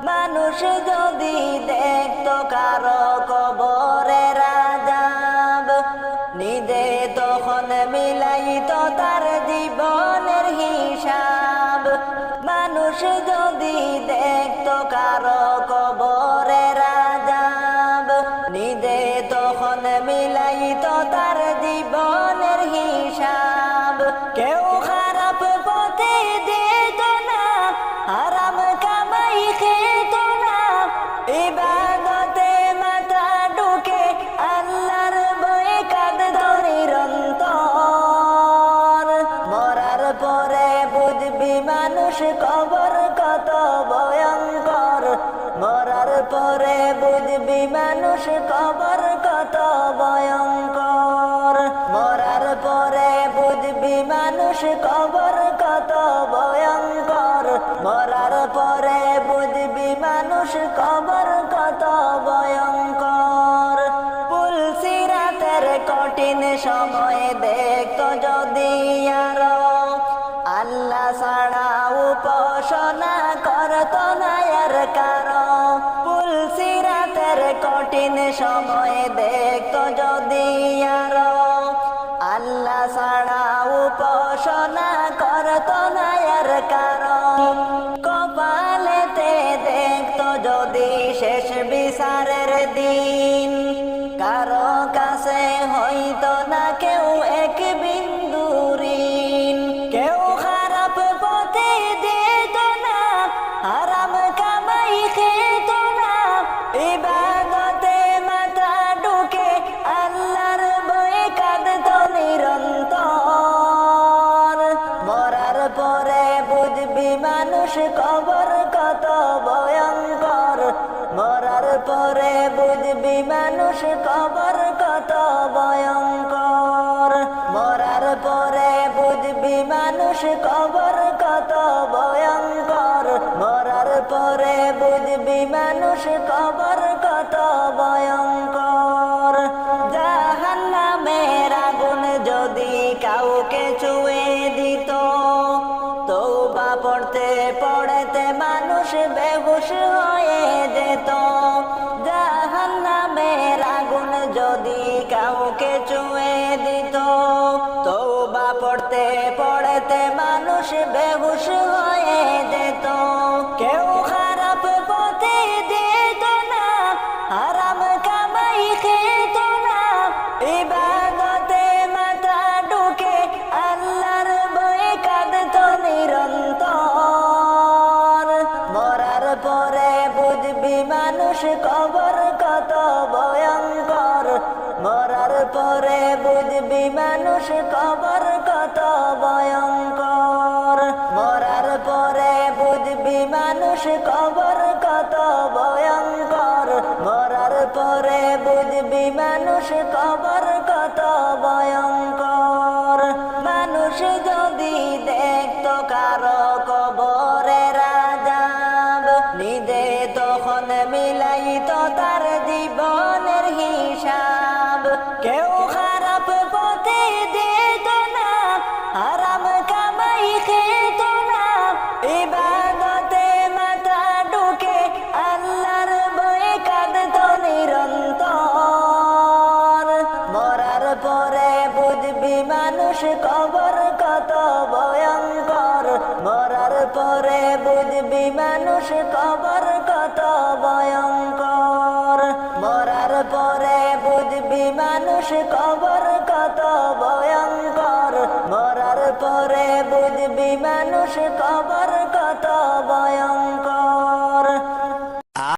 মানুষ যদি দেখতো কারো কবরের আযাব, নিজে তখন মিলাইতো তার জীবনের হিসাব। মানুষ যদি দেখতো কারো কবরের আযাব, নিজে তখন মিলাইতো তার জীবনের হিসাব। কেউ খারাপ পথে যেত না, হারাম কামাই খেত না, ইবাদতে মাথা ঢুকে আল্লাহর ভয়ে কাঁদতো নিরন্তর। মরার পরে বুঝবি মানুষ কবর কত ভয়ঙ্কর, মরার পরে বুঝবি মানুষ কবর কত ভয়ঙ্কর, মরার পরে বুঝবি মানুষ কবর কত ভয়ঙ্কর, মরার পরে বুঝবি মানুষ কবর কত ভয়ঙ্কর। পুলসিরাতের কঠিন সময় দেখতো যদি আরো, আল্লাহ ছাড়া উপাসনা করতো না আর কারো। পুলসিরাতের কঠিন সময় দেখতো যদি আরো, আল্লাহ ছাড়া উপাসনা করতো না আর কারো। কপালেতে দেখতো যদি শেষ বিচারের দিন, কারো কাছে হইতো না কেউ এক বিন্দু ঋণ। কেউ খারাপ পথে যেত না, হারাম কামাই খেত না, ইবাদতে মাথা ঢুকে আল্লাহর ভয়ে কাঁদতো নিরন্তর। মরার পরে বুঝবি মানুষ কবর কত ভয়ঙ্কর, মরার পরে বুঝবি মানুষ কবর কত ভয়ঙ্কর, মরার পরে বুঝবি মানুষ কবর কত ভয়ঙ্কর, মরার পরে বুঝবি মানুষ কবর কত ভয়ঙ্কর। জাহান্নামের আগুন যদি কাউকে ছুঁয়ে দিত, তওবা পড়তে পড়তে মানুষ বেহুশ হয়ে যেত। জাহান্নামের আগুন যদি কাউকে ছুঁয়ে দিত, তওবা পড়তে পড়তে মানুষ বেহুশ হয়ে যেত। কেউ খারাপ পথে যেত না, হারাম কামাই খেত না, ইবাদতে মাথা ঢুকে আল্লাহর ভয়ে কাঁদতো নিরন্তর। মরার পরে বুঝবি মানুষ কবর কত ভয়ঙ্কর, মরার পরে বুঝবি মানুষ কবর কত ভয়ঙ্কর, মরার পরে বুঝবি মানুষ কবর কত ভয়ঙ্কর, মরার পরে বুঝবি মানুষ কবর কত ভয়ঙ্কর। মানুষ যদি দেখতো কারো কবরের আযাব, নিজে তখন মিলাইতো তার জীবনের হিসাব। কেউ খারাপ পথে যেত না, হারাম কামাই খেত না, ইবাদতে মাথা ঢুকে আল্লাহর ভয়ে কাঁদতো নিরন্তর। মরার পরে বুঝবি মানুষ কবর কত ভয়ঙ্কর, মরার পরে বুঝবি মানুষ কবর কত ভয়ঙ্কর, মরার পরে বুঝবি মানুষ কবর কত ভয়ঙ্কর, মরার পরে বুঝবি মানুষ কবর কত ভয়ঙ্কর।